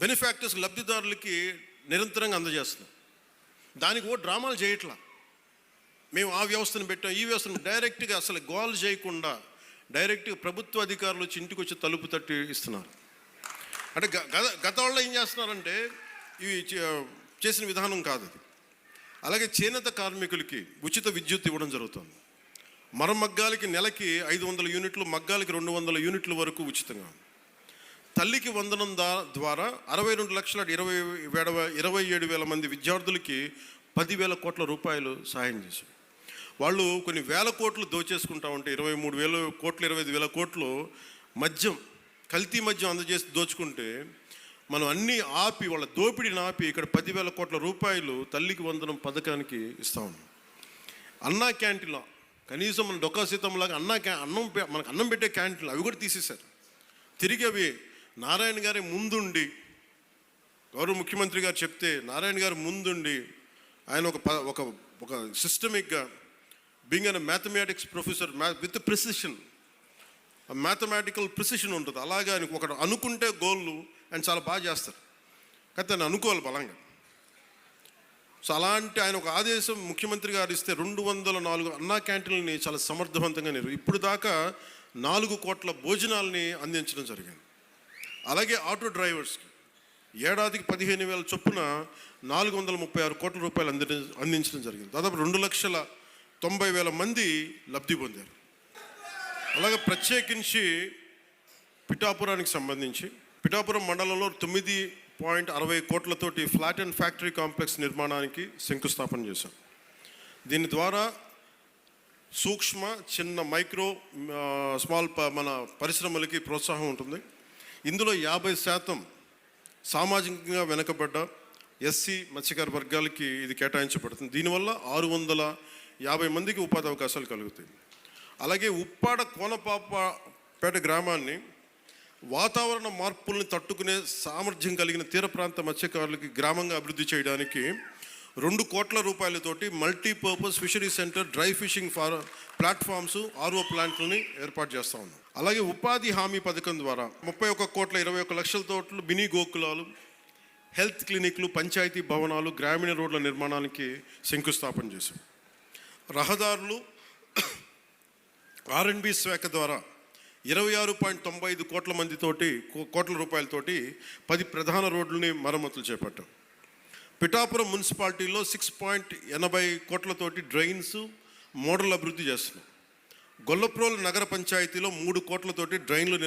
Benefactors లబ్ధిదారులకి నిరంతరంగా అందజేస్తున్నాం. దానికి ఓ డ్రామాలు చేయట్లా. మేము ఆ వ్యవస్థను పెట్టాం, ఈ వ్యవస్థను డైరెక్ట్గా అసలు గోల్ చేయకుండా డైరెక్ట్గా ప్రభుత్వ అధికారులు వచ్చి ఇంటికి వచ్చి తలుపు తట్టి ఇస్తున్నారు. అంటే గత వాళ్ళు ఏం చేస్తున్నారంటే ఇవి చేసిన విధానం కాదు అది. అలాగే చేనేత కార్మికులకి ఉచిత విద్యుత్ ఇవ్వడం జరుగుతుంది. మరమగ్గాలకి నెలకి 500 యూనిట్లు, మగ్గాలకి 200 యూనిట్ల వరకు ఉచితంగా. తల్లికి వందనం ద్వారా 62,27,000 మంది విద్యార్థులకి 10,000 కోట్ల రూపాయలు సహాయం చేశారు. వాళ్ళు కొన్ని వేల కోట్లు దోచేసుకుంటా ఉంటే 23,000 కోట్లు 25,000 కోట్లు మద్యం, కల్తీ మద్యం అందజేసి దోచుకుంటే మనం అన్నీ ఆపి వాళ్ళ దోపిడీని ఆపి ఇక్కడ 10,000 కోట్ల రూపాయలు తల్లికి వందనం పథకానికి ఇస్తా ఉన్నాం. అన్నా క్యాంటీన్లో కనీసం మన డొక్కా సీతంలాగా మనకు అన్నం పెట్టే క్యాంటీన్లు అవి కూడా తీసేశారు. తిరిగి అవి నారాయణ గారి ముందుండి, గౌరవ ముఖ్యమంత్రి గారు చెప్తే నారాయణ గారు ముందుండి ఆయన ఒక సిస్టమిక్గా being an mathematics professor with precision, mathematical precision ఉంటుంది. అలాగే ఆయన ఒకటి అనుకుంటే గోళ్ళు ఆయన చాలా బాగా చేస్తారు. కానీ దాన్ని అనుకోవాలి బలంగా. సో అలాంటి ఆయన ఒక ఆదేశం ముఖ్యమంత్రి గారు ఇస్తే 204 అన్నా క్యాంటీన్లని చాలా సమర్థవంతంగా ఇప్పుడు దాకా 4 కోట్ల భోజనాలని అందించడం జరిగింది. అలాగే ఆటో డ్రైవర్స్కి ఏడాదికి 15,000 చొప్పున 436 కోట్ల రూపాయలు అందించడం జరిగింది. దాదాపు 2,90,000 మంది లబ్ధి పొందారు. అలాగే ప్రత్యేకించి పిఠాపురానికి సంబంధించి పిఠాపురం మండలంలో 9.60 కోట్లతోటి ఫ్లాట్ అండ్ ఫ్యాక్టరీ కాంప్లెక్స్ నిర్మాణానికి శంకుస్థాపన చేశాం. దీని ద్వారా సూక్ష్మ, చిన్న, మైక్రో, స్మాల్ మన పరిశ్రమలకి ప్రోత్సాహం ఉంటుంది. ఇందులో 50% సామాజికంగా వెనుకబడ్డ ఎస్సీ మత్స్యకార వర్గాలకి ఇది కేటాయించబడుతుంది. దీనివల్ల 650 మందికి ఉపాధి అవకాశాలు కలుగుతాయి. అలాగే ఉప్పాడ కోనపాపపేట గ్రామాన్ని వాతావరణ మార్పుల్ని తట్టుకునే సామర్థ్యం కలిగిన తీర ప్రాంత మత్స్యకారులకి గ్రామంగా అభివృద్ధి చేయడానికి 2 కోట్ల రూపాయలతోటి multipurpose fishery centre, dry fishing platforms, RO ప్లాంట్లని ఏర్పాటు చేస్తూ ఉన్నాం. అలాగే ఉపాధి హామీ పథకం ద్వారా 31,21,00,000 మినీ గోకులాలు, హెల్త్ క్లినిక్లు, పంచాయతీ భవనాలు, గ్రామీణ రోడ్ల నిర్మాణానికి శంకుస్థాపన చేశాం. రహదారులు, R&B శాఖ ద్వారా 26.95 కోట్ల రూపాయలతోటి 10 ప్రధాన రోడ్లని మరమ్మతులు చేపట్టాం. పిఠాపురం మున్సిపాలిటీలో 6.80 కోట్లతోటి డ్రైన్స్, మోడల్ అభివృద్ధి చేస్తున్నాం. గొల్లప్రోలు నగర పంచాయతీలో 3 కోట్లతోటి డ్రైన్లు